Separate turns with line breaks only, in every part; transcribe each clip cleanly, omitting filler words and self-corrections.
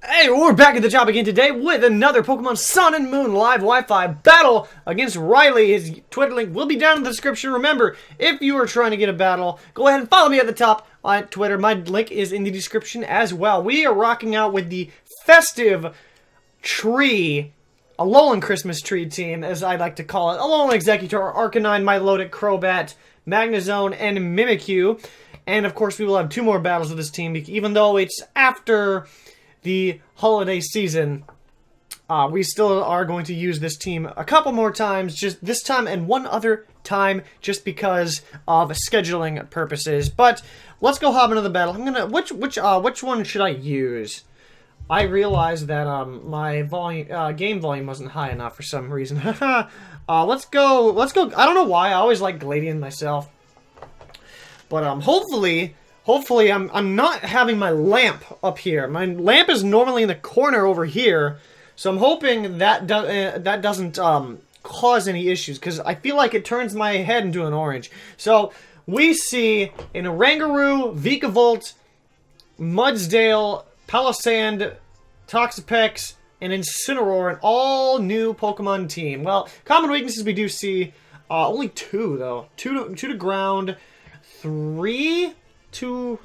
Hey, we're back at the job again today with another Pokemon Sun and Moon live Wi-Fi battle against Riley. His Twitter link will be down in the description. Remember, if you are trying to get a battle, go ahead and follow me at the top on Twitter. My link is in the description as well. We are rocking out with the festive tree, Alolan Christmas tree team, as I like to call it. Alolan Executor, Arcanine, Milotic, Crobat, Magnezone, and Mimikyu. And of course, we will have two more battles with this team, even though it's after the holiday season. We still are going to use this team a couple more times, just this time and one other time, just because of scheduling purposes. But let's go hop into the battle. I'm gonna which one should I use? I realized that my volume game volume wasn't high enough for some reason. Let's go. I don't know why I always like Gladian myself, but hopefully, I'm not having my lamp up here. My lamp is normally in the corner over here, so I'm hoping that doesn't cause any issues, because I feel like it turns my head into an orange. So we see an Oranguru, Vikavolt, Mudsdale, Palossand, Toxapex, and Incineroar, an all-new Pokemon team. Well, common weaknesses we do see, only two, though. Two to ground, 3 to...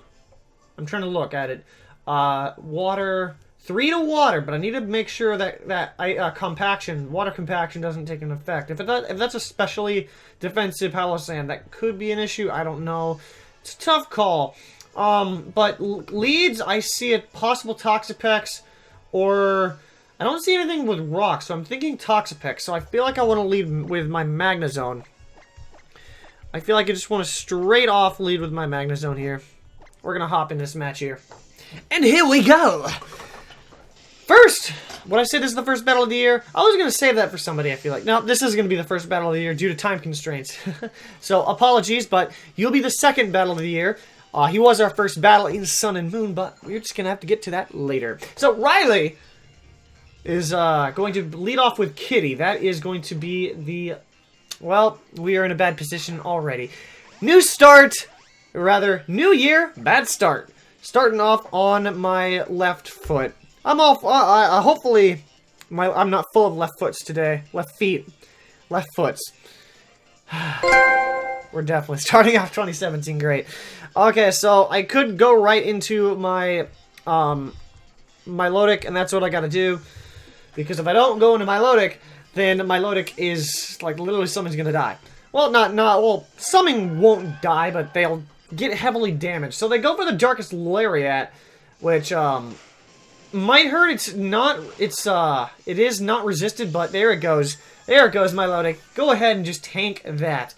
I'm trying to look at it. Water... 3 to water, but I need to make sure that water compaction doesn't take an effect. If that's a specially defensive Palossand, that could be an issue. I don't know. It's a tough call. But leads, I see a possible Toxapex, or... I don't see anything with rock, so I'm thinking Toxapex. So I feel like I want to lead with my Magnezone. I feel like I just want to straight off lead with my Magnezone here. We're going to hop in this match here. And here we go! First, when I say this is the first battle of the year, I was going to save that for somebody, I feel like. No, this is going to be the first battle of the year due to time constraints. So, apologies, but you'll be the second battle of the year. He was our first battle in Sun and Moon, but we're just going to have to get to that later. So, Riley is going to lead off with Kitty. That is going to be the... Well, we are in a bad position already. New start, or rather, new year, bad start. Starting off on my left foot. I'm off. Hopefully, I'm not full of left foots today. Left feet, left foots. We're definitely starting off 2017 great. Okay, so I could go right into my Milotic, and that's what I got to do. Because if I don't go into Milotic, then Milotic is, like, literally something's gonna die. Well, well, something won't die, but they'll get heavily damaged. So they go for the Darkest Lariat, which, might hurt. It is not resisted, but there it goes. There it goes, Milotic. Go ahead and just tank that.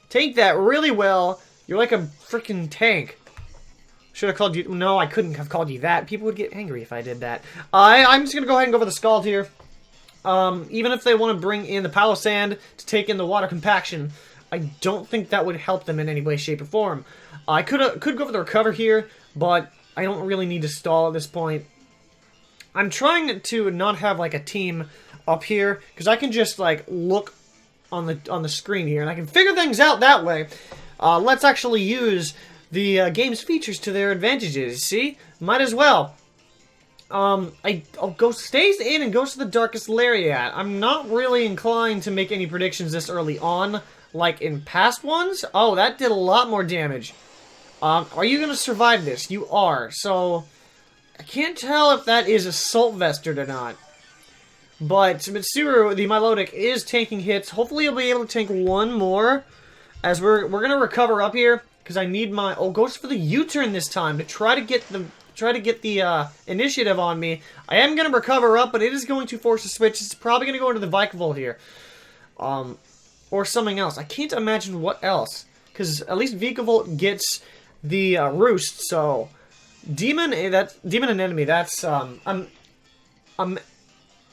Tank that really well. You're like a freaking tank. Should have called you... No, I couldn't have called you that. People would get angry if I did that. I'm just gonna go ahead and go for the Scald here. Even if they want to bring in the Palossand to take in the water compaction, I don't think that would help them in any way, shape, or form. I could go for the recover here, but I don't really need to stall at this point. I'm trying to not have like a team up here, because I can just like look on the screen here, and I can figure things out that way. Let's actually use the game's features to their advantages. See, might as well. I'll go stays in and goes to the Darkest Lariat. I'm not really inclined to make any predictions this early on, like in past ones. Oh, that did a lot more damage. Are you gonna survive this? You are. So, I can't tell if that is Assault Vested or not. But Mitsuru, the Milotic, is tanking hits. Hopefully he'll be able to tank one more, as we're gonna recover up here, because I need my... Oh, goes for the U-turn this time to try to get the initiative on me. I am going to recover up, but it is going to force a switch. It's probably going to go into the Vikavolt here. Or something else. I can't imagine what else. Because at least Vikavolt gets the Roost, so... Demon Anemone, that's, an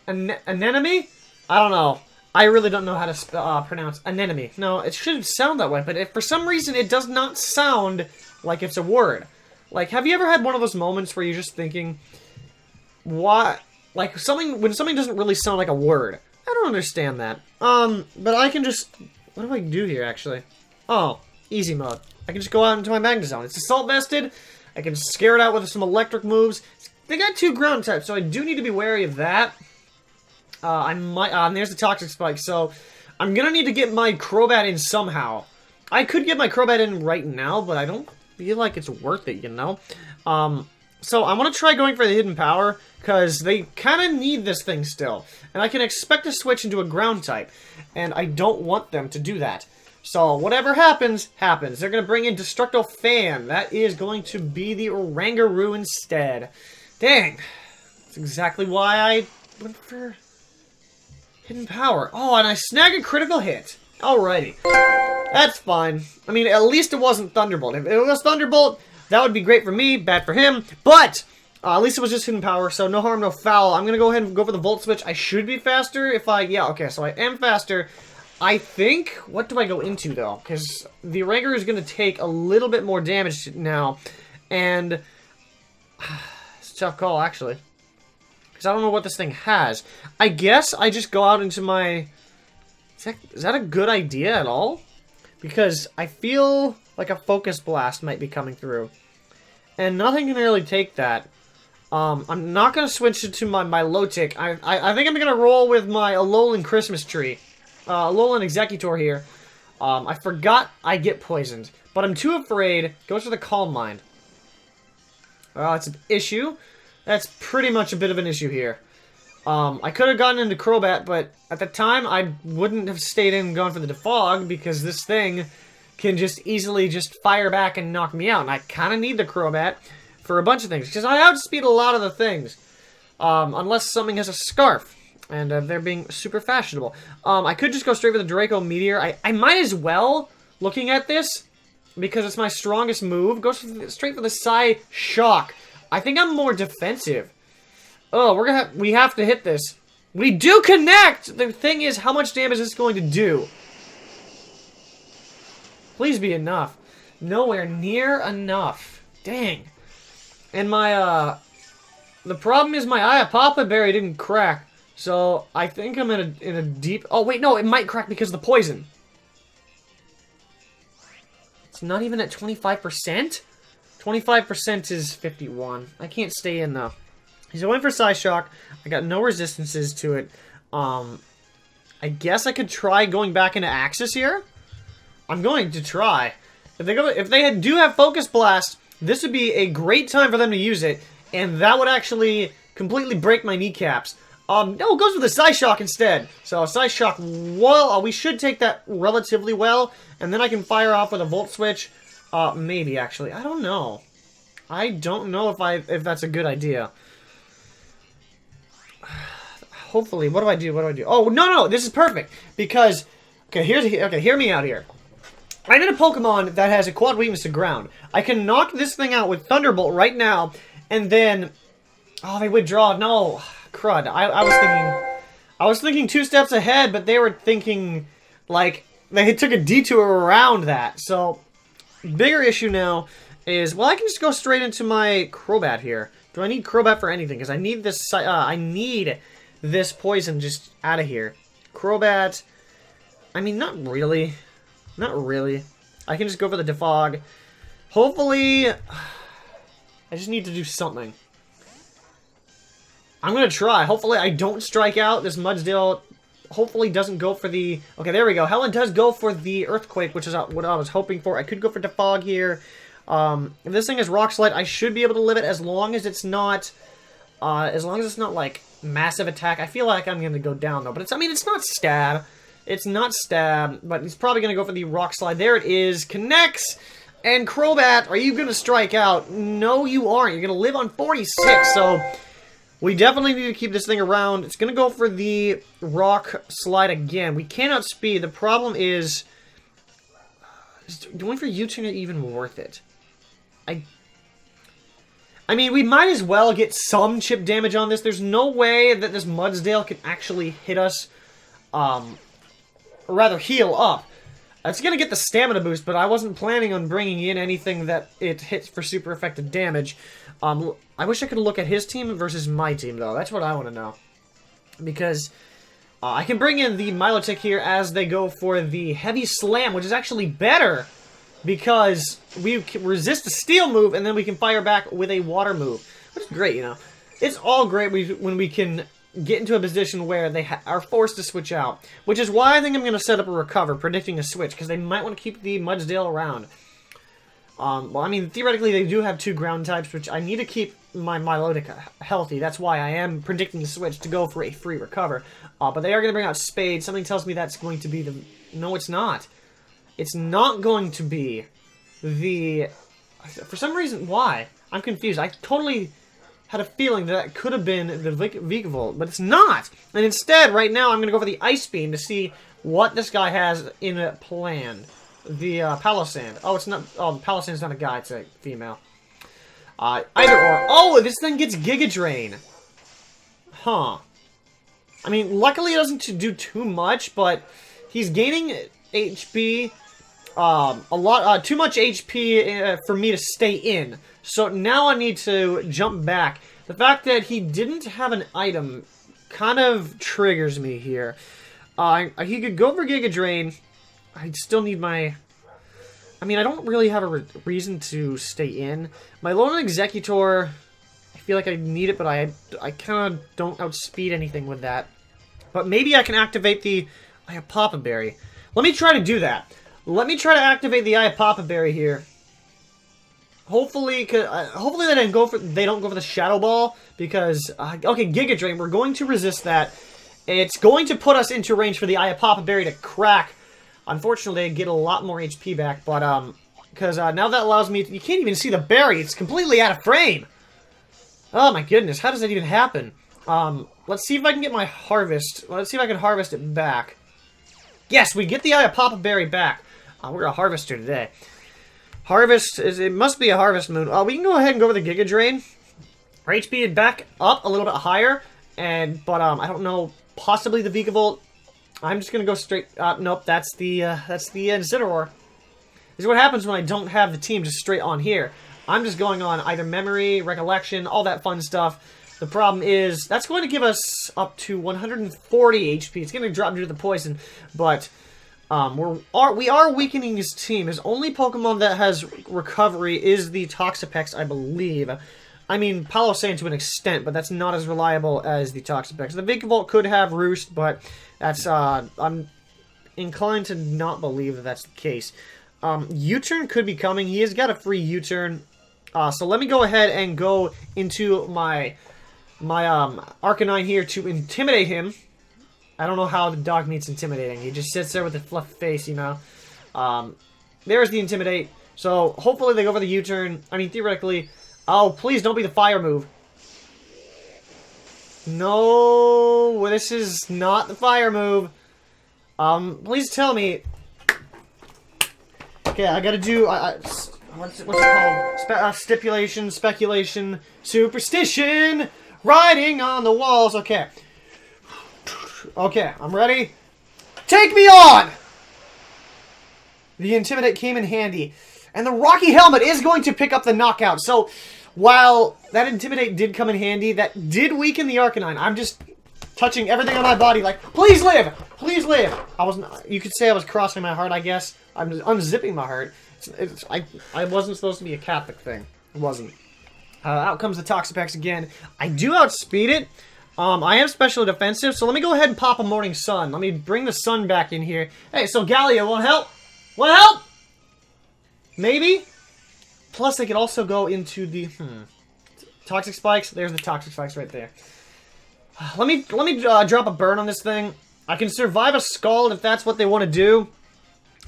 anemone? I don't know. I really don't know how to pronounce anemone. No, it should sound that way, but if for some reason it does not sound like it's a word. Like, have you ever had one of those moments where you're just thinking, what? Like, when something doesn't really sound like a word. I don't understand that. But I can just... What do I do here, actually? Oh, easy mode. I can just go out into my Magnezone. It's Assault Vested. I can scare it out with some electric moves. It's they got 2 ground types, so I do need to be wary of that. I might, and there's the Toxic Spike, so I'm gonna need to get my Crobat in somehow. I could get my Crobat in right now, but I don't feel like it's worth it, you know? So I want to try going for the Hidden Power, because they kind of need this thing still. And I can expect to switch into a ground type, and I don't want them to do that. So whatever happens, happens. They're going to bring in Destructo Fan. That is going to be the Oranguru instead. Dang. That's exactly why I went for Hidden Power. Oh, and I snag a critical hit. Alrighty. That's fine. I mean, at least it wasn't Thunderbolt. If it was Thunderbolt, that would be great for me, bad for him. But at least it was just Hidden Power, so no harm, no foul. I'm going to go ahead and go for the Volt Switch. I should be faster if I... Yeah, okay, so I am faster. I think... What do I go into, though? Because the Oranguru is going to take a little bit more damage now. And... It's a tough call, actually. Because I don't know what this thing has. I guess I just go out into my... Is that a good idea at all? Because I feel like a Focus Blast might be coming through. And nothing can really take that. I'm not going to switch it to my Milotic. I think I'm going to roll with my Alolan Christmas Tree. Alolan Executor here. I forgot I get poisoned. But I'm too afraid. Goes for the Calm Mind. Well, it's an issue. That's pretty much a bit of an issue here. I could have gotten into Crobat, but at the time, I wouldn't have stayed in and gone for the Defog, because this thing can just easily just fire back and knock me out. And I kind of need the Crobat for a bunch of things, because I outspeed a lot of the things. Unless something has a Scarf, and they're being super fashionable. I could just go straight for the Draco Meteor. I might as well, looking at this, because it's my strongest move, go straight for the Psy Shock. I think I'm more defensive. Oh, we have to hit this. We do connect! The thing is, how much damage is this going to do? Please be enough. Nowhere near enough. Dang. And my, the problem is my Iapapa Berry didn't crack. So, I think I'm in a deep... Oh, wait, no, it might crack because of the poison. It's not even at 25%? 25% is 51. I can't stay in, though. So I went for Psyshock. I got no resistances to it. I guess I could try going back into Axis here. I'm going to try. If they do have Focus Blast, this would be a great time for them to use it, and that would actually completely break my kneecaps. No, it goes with the Psyshock instead. So Psyshock, well, we should take that relatively well, and then I can fire off with a Volt Switch. Maybe actually, I don't know. I don't know if that's a good idea. Hopefully, what do I do? What do I do? Oh, no, this is perfect. Because, okay, hear me out here. I need a Pokemon that has a quad weakness to ground. I can knock this thing out with Thunderbolt right now, and then... Oh, they withdraw. No, crud. I was thinking 2 steps ahead, but they were thinking, like, they took a detour around that. So, bigger issue now is, well, I can just go straight into my Crobat here. Do I need Crobat for anything? Because I need this, I need this poison just out of here. Crobat, I mean, not really. Not really. I can just go for the Defog. Hopefully, I just need to do something. I'm going to try. Hopefully I don't strike out. This Mudsdale hopefully doesn't go for the... Okay, there we go. Helen does go for the Earthquake, which is what I was hoping for. I could go for Defog here. If this thing is Rock Slide, I should be able to live it as long as it's not... like, massive attack. I feel like I'm going to go down, though. But it's not Stab. It's not Stab, but he's probably going to go for the Rock Slide. There it is. Connects. And Crobat, are you going to strike out? No, you aren't. You're going to live on 46, so... We definitely need to keep this thing around. It's going to go for the Rock Slide again. We cannot speed. The problem is going for U-turn even worth it? I mean, we might as well get some chip damage on this. There's no way that this Mudsdale can actually hit us, or rather heal up. It's going to get the stamina boost, but I wasn't planning on bringing in anything that it hits for super effective damage. I wish I could look at his team versus my team, though. That's what I want to know. Because I can bring in the Milotic here as they go for the Heavy Slam, which is actually better because we can resist the Steel move, and then we can fire back with a Water move. Which is great, you know. it's all great when we can get into a position where they are forced to switch out. Which is why I think I'm going to set up a recover, predicting a switch, because they might want to keep the Mudsdale around. Well, I mean, theoretically, they do have 2 ground types, which I need to keep my Milotic healthy. That's why I am predicting the switch to go for a free recover. But they are going to bring out Spade. Something tells me that's going to be the... No, it's not. It's not going to be the... For some reason, why? I'm confused. I totally had a feeling that could have been the Vikavolt, but it's not. And instead, right now, I'm going to go for the Ice Beam to see what this guy has in plan. The Palossand. Oh, it's not... Oh, the Palosand's not a guy. It's a female. Either or. Oh, this thing gets Giga Drain. Huh. I mean, luckily it doesn't do too much, but he's gaining HP... a lot, too much HP for me to stay in. So now I need to jump back. The fact that he didn't have an item kind of triggers me here. He could go for Giga Drain. I still need my... I mean, I don't really have a reason to stay in. My Lone Executor, I feel like I need it, but I kind of don't outspeed anything with that. But maybe I can activate the Papa Berry. Let me try to do that. Let me try to activate the Papa Berry here. Hopefully, hopefully they don't go for the Shadow Ball because okay, Giga Drain. We're going to resist that. It's going to put us into range for the Papa Berry to crack. Unfortunately, I get a lot more HP back, but because now that allows me. You can't even see the berry. It's completely out of frame. Oh my goodness, how does that even happen? Let's see if I can get my harvest. Let's see if I can harvest it back. Yes, we get the Papa Berry back. We're a harvester today. Harvest is... It must be a harvest moon. We can go ahead and go with the Giga Drain. Our HP is back up a little bit higher. But I don't know. Possibly the Vikavolt. I'm just going to go straight... nope, that's the Incineroar. This is what happens when I don't have the team just straight on here. I'm just going on either memory, recollection, all that fun stuff. The problem is, that's going to give us up to 140 HP. It's going to drop due to the poison, but... we are weakening his team. His only Pokemon that has recovery is the Toxapex, I believe. I mean, Palossand to an extent, but that's not as reliable as the Toxapex. The Vikavolt could have Roost, but that's, I'm inclined to not believe that that's the case. U-turn could be coming. He has got a free U-turn. So let me go ahead and go into my Arcanine here to intimidate him. I don't know how the dog needs intimidating. He just sits there with a fluffy face, you know. There's the Intimidate. So, hopefully they go for the U-turn. I mean, theoretically... Oh, please don't be the fire move. No, this is not the fire move. Please tell me... Okay, I gotta do... what's it called? Stipulation, speculation, superstition, writing on the walls. Okay. Okay, I'm ready. Take me on! The Intimidate came in handy. And the Rocky Helmet is going to pick up the knockout. So, while that Intimidate did come in handy, that did weaken the Arcanine. I'm just touching everything on my body like, please live! Please live! You could say I was crossing my heart, I guess. I'm just unzipping my heart. I wasn't supposed to be a Catholic thing. It wasn't. Out comes the Toxapex again. I do outspeed it. I am special defensive, so let me go ahead and pop a Morning Sun. Let me bring the sun back in here. Hey, so Galio, want help? Want help? Maybe? Plus, they could also go into the... Toxic Spikes? There's the Toxic Spikes right there. Let me drop a burn on this thing. I can survive a Scald if that's what they want to do.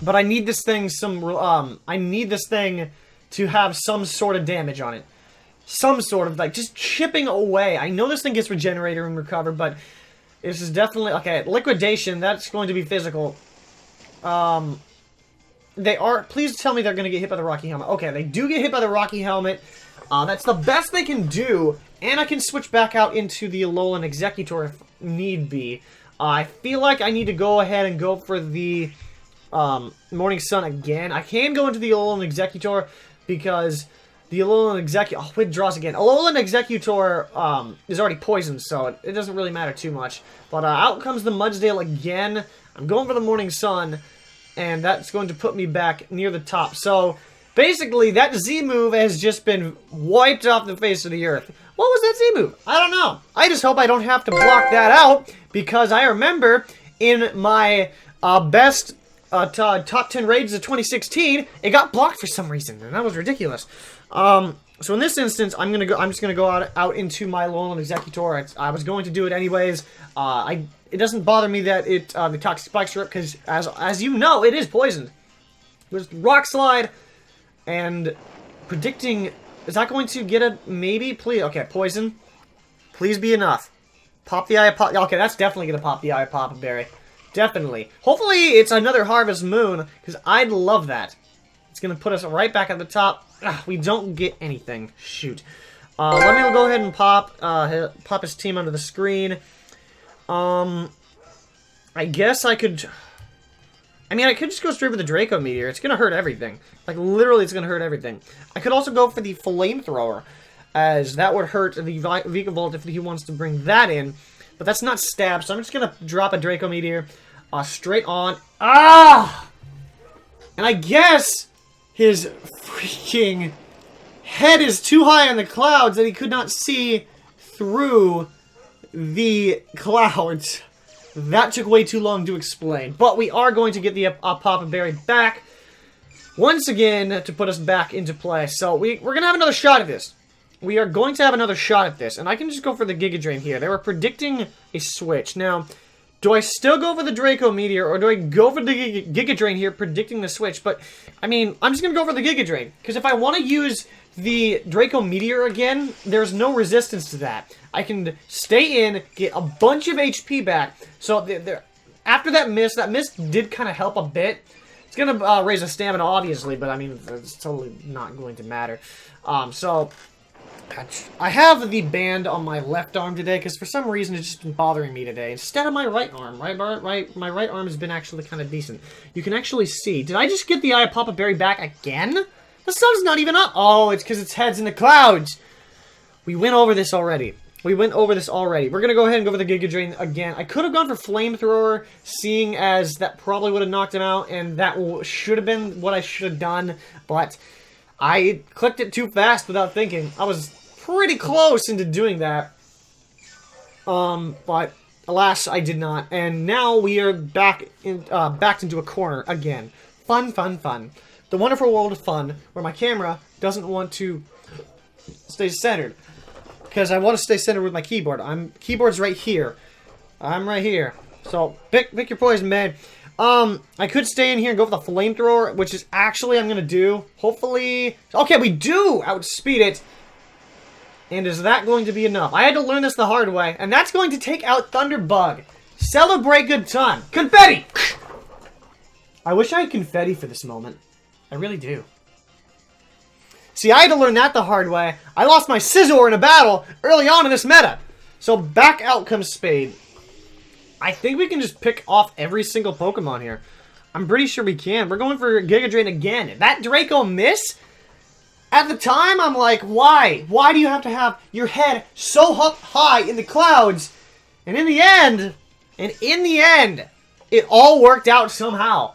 But I need this thing I need this thing to have some sort of damage on it. Some sort of, like, just chipping away. I know this thing gets Regenerator and Recover, but this is definitely... Okay, Liquidation, that's going to be physical. They are... Please tell me they're going to get hit by the Rocky Helmet. Okay, they do get hit by the Rocky Helmet. That's the best they can do. And I can switch back out into the Alolan Executor if need be. I feel like I need to go ahead and go for the Morning Sun again. I can go into the Alolan Executor because... The Alolan Executor... Oh, withdraws again. Alolan Executor is already poisoned, so it doesn't really matter too much. But out comes the Mudsdale again. I'm going for the Morning Sun, and that's going to put me back near the top. So, basically, that Z move has just been wiped off the face of the earth. What was that Z move? I don't know. I just hope I don't have to block that out, because I remember in my best top 10 raids of 2016, it got blocked for some reason, and that was ridiculous. So in this instance, I'm just gonna go out into my Lowland Executor. I was going to do it anyways. It doesn't bother me that the Toxic Spikes are up, because as you know, it is poisoned. There's Rock Slide, and predicting, is that going to get a maybe? Please, okay, poison. Please be enough. Pop the Eye of Pop. Okay, that's definitely gonna pop the Eye of Papa Berry. Definitely. Hopefully, it's another Harvest Moon, because I'd love that. It's gonna put us right back at the top. Ugh, we don't get anything. Shoot. Let me go ahead and pop his team under the screen. I guess I could... I mean, I could just go straight with the Draco Meteor. It's gonna hurt everything. Like, literally, it's gonna hurt everything. I could also go for the Flamethrower, as that would hurt the Vikavolt if he wants to bring that in. But that's not stab, so I'm just gonna drop a Draco Meteor straight on. Ah! And I guess his freaking head is too high in the clouds that he could not see through the clouds. That took way too long to explain. But we are going to get the Papa Berry back once again to put us back into play. So we're going to have another shot at this. We are going to have another shot at this. And I can just go for the Giga Drain here. They were predicting a switch. Now, do I still go for the Draco Meteor, or do I go for the Giga Drain here, predicting the switch? But, I mean, I'm just going to go for the Giga Drain. Because if I want to use the Draco Meteor again, there's no resistance to that. I can stay in, get a bunch of HP back. So, after that miss did kind of help a bit. It's going to raise a stamina, obviously, but, I mean, it's totally not going to matter. So... I have the band on my left arm today because for some reason it's just been bothering me today instead of my right arm. My right arm has been actually kind of decent. You can actually see. Did I just get the Eye of Papa Berry back again? The sun's not even up. Oh, it's because its head's in the clouds. We went over this already. We're going to go ahead and go for the Giga Drain again. I could have gone for Flamethrower, seeing as that probably would have knocked him out, and that should have been what I should have done, but I clicked it too fast without thinking. I was pretty close into doing that, but alas, I did not. And now we are backed into a corner again. Fun, fun, fun. The wonderful world of fun, where my camera doesn't want to stay centered, because I want to stay centered with my keyboard. Keyboard's right here. I'm right here. So pick your poison, man. I could stay in here and go for the Flamethrower, which is actually I'm gonna do. Hopefully, okay, we do outspeed it. And is that going to be enough? I had to learn this the hard way, and that's going to take out Thunderbug. Celebrate good time. Confetti! I wish I had confetti for this moment. I really do. See, I had to learn that the hard way. I lost my Scizor in a battle early on in this meta. So back out comes Spade. I think we can just pick off every single Pokemon here. I'm pretty sure we can. We're going for Giga Drain again. That Draco miss? At the time, I'm like, why? Why do you have to have your head so high in the clouds? And in the end, it all worked out somehow.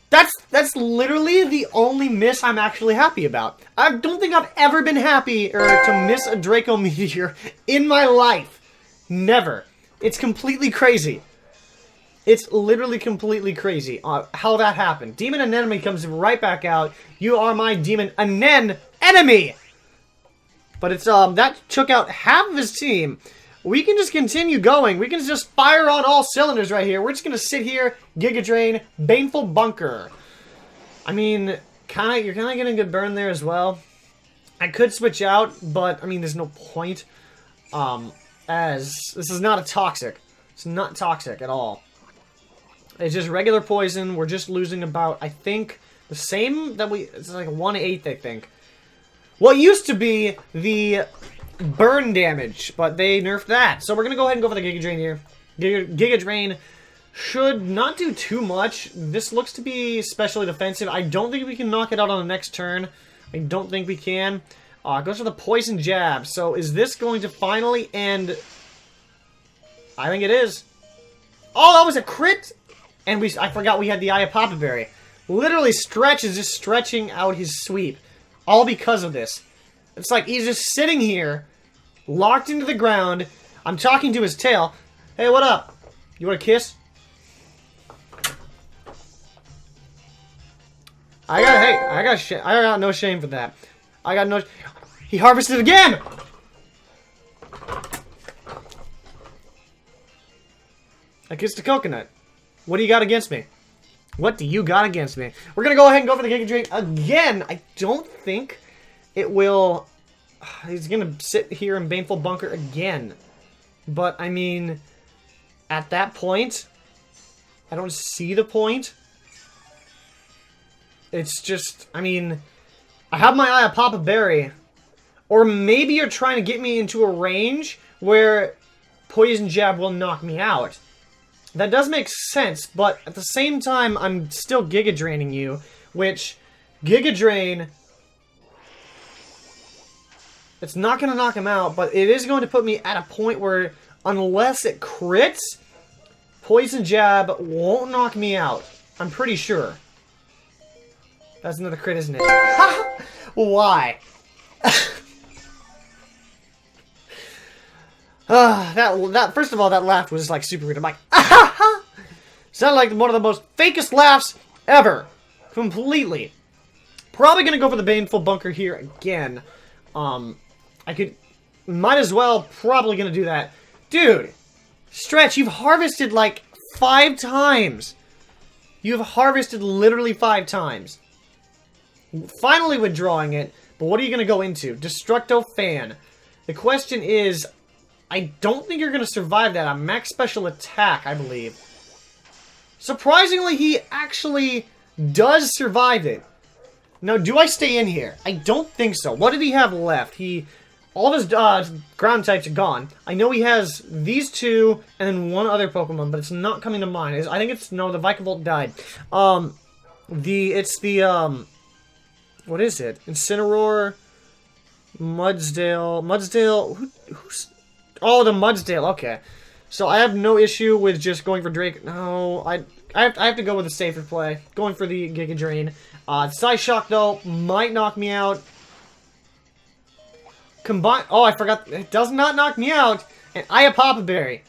That's literally the only miss I'm actually happy about. I don't think I've ever been happy to miss a Draco Meteor in my life. Never. It's completely crazy. It's literally completely crazy how that happened. Demon Anemone comes right back out. You are my Demon enemy! But it's, that took out half of his team. We can just continue going. We can just fire on all cylinders right here. We're just gonna sit here, Giga Drain, Baneful Bunker. I mean, you're kinda getting a good burn there as well. I could switch out, but, I mean, there's no point. As this is not a toxic. It's not toxic at all. It's just regular poison. We're just losing about, I think, the same that it's like 1/8, I think. What used to be the burn damage, but they nerfed that. So we're going to go ahead and go for the Giga Drain here. Giga Drain should not do too much. This looks to be especially defensive. I don't think we can knock it out on the next turn. I don't think we can. It goes for the Poison Jab. So is this going to finally end? I think it is. Oh, that was a crit! And I forgot we had the Eye of Papa Berry. Literally, Stretch is just stretching out his sweep. All because of this. It's like he's just sitting here, locked into the ground. I'm talking to his tail. Hey, what up? You want a kiss? I got no shame for that. I got no... He harvested again! I kissed a coconut. What do you got against me? What do you got against me? We're gonna go ahead and go for the Giga Drain again. I don't think it will... He's gonna sit here in Baneful Bunker again. But, I mean... At that point... I don't see the point. It's just... I mean... I have my eye on Papa Berry. Or maybe you're trying to get me into a range where Poison Jab will knock me out. That does make sense, but at the same time, I'm still Giga Draining you, which, Giga Drain, it's not going to knock him out, but it is going to put me at a point where, unless it crits, Poison Jab won't knock me out. I'm pretty sure. That's another crit, isn't it? Why? First of all, that laugh was like super weird. I'm like, ah! Sounded like one of the most fakest laughs ever. Completely. Probably gonna go for the Baneful Bunker here again. Might as well, probably gonna do that. Dude, Stretch, you've harvested like 5 times. You've harvested literally 5 times. Finally withdrawing it, but what are you gonna go into? Destructo Fan. The question is, I don't think you're going to survive that on max special attack, I believe. Surprisingly, he actually does survive it. Now, do I stay in here? I don't think so. What did he have left? All of his ground types are gone. I know he has these 2 and then 1 other Pokemon, but it's not coming to mind. I think it's... No, the Vikavolt died. What is it? Incineroar, Mudsdale... Who's... Oh, the Mudsdale, okay. So I have no issue with just going for Drake. No, I have to go with a safer play. Going for the Giga Drain. Psyshock, though, might knock me out. Oh, I forgot. It does not knock me out. And Papa Berry.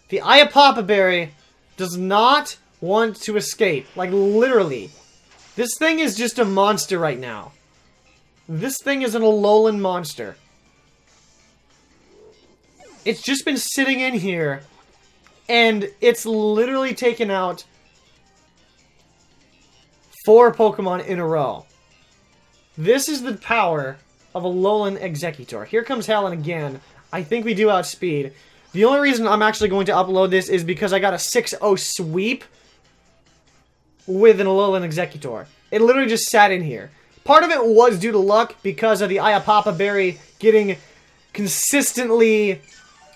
The Papa Berry does not want to escape. Like, literally. This thing is just a monster right now. This thing is an Alolan monster. It's just been sitting in here, and it's literally taken out 4 Pokemon in a row. This is the power of Alolan Exeggutor. Here comes Helen again. I think we do outspeed. The only reason I'm actually going to upload this is because I got a 6-0 sweep with an Alolan Exeggutor. It literally just sat in here. Part of it was due to luck because of the Papa Berry getting consistently...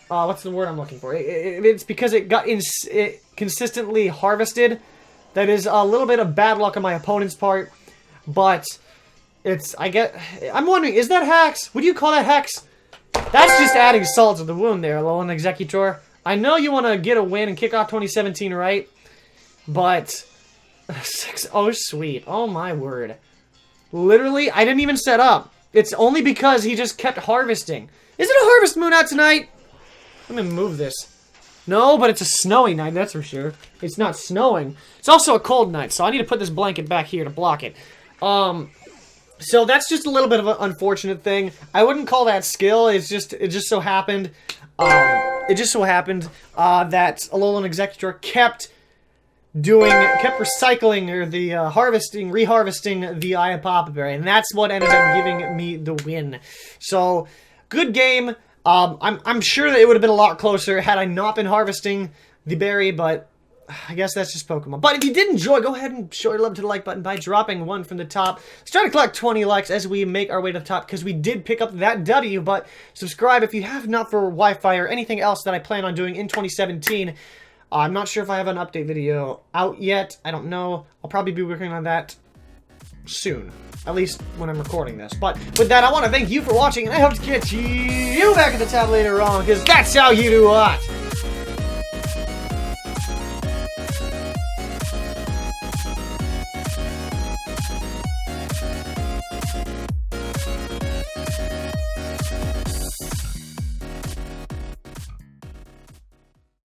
what's the word I'm looking for? It's because it got consistently harvested. That is a little bit of bad luck on my opponent's part. But I'm wondering, is that Hex? Would you call that Hex? That's just adding salt to the wound there, Alolan Exeggutor. I know you want to get a win and kick off 2017, right? But 6-0 sweep. Oh my word. Literally, I didn't even set up. It's only because he just kept harvesting. Is it a harvest moon out tonight? Let me move this. No, but it's a snowy night, that's for sure. It's not snowing. It's also a cold night, so I need to put this blanket back here to block it. So that's just a little bit of an unfortunate thing. I wouldn't call that skill. It just so happened. That Alolan Exeggutor kept recycling or the reharvesting the Papa Berry, and that's what ended up giving me the win. So, good game. I'm sure that it would have been a lot closer had I not been harvesting the berry, but I guess that's just Pokemon. But if you did enjoy, go ahead and show your love to the like button by dropping 1 from the top. Let's try to collect 20 likes as we make our way to the top, because we did pick up that W, but subscribe if you have not for Wi-Fi or anything else that I plan on doing in 2017. I'm not sure if I have an update video out yet. I don't know. I'll probably be working on that soon. At least when I'm recording this. But with that, I want to thank you for watching, and I hope to catch you back at the top later on, because that's how you do what?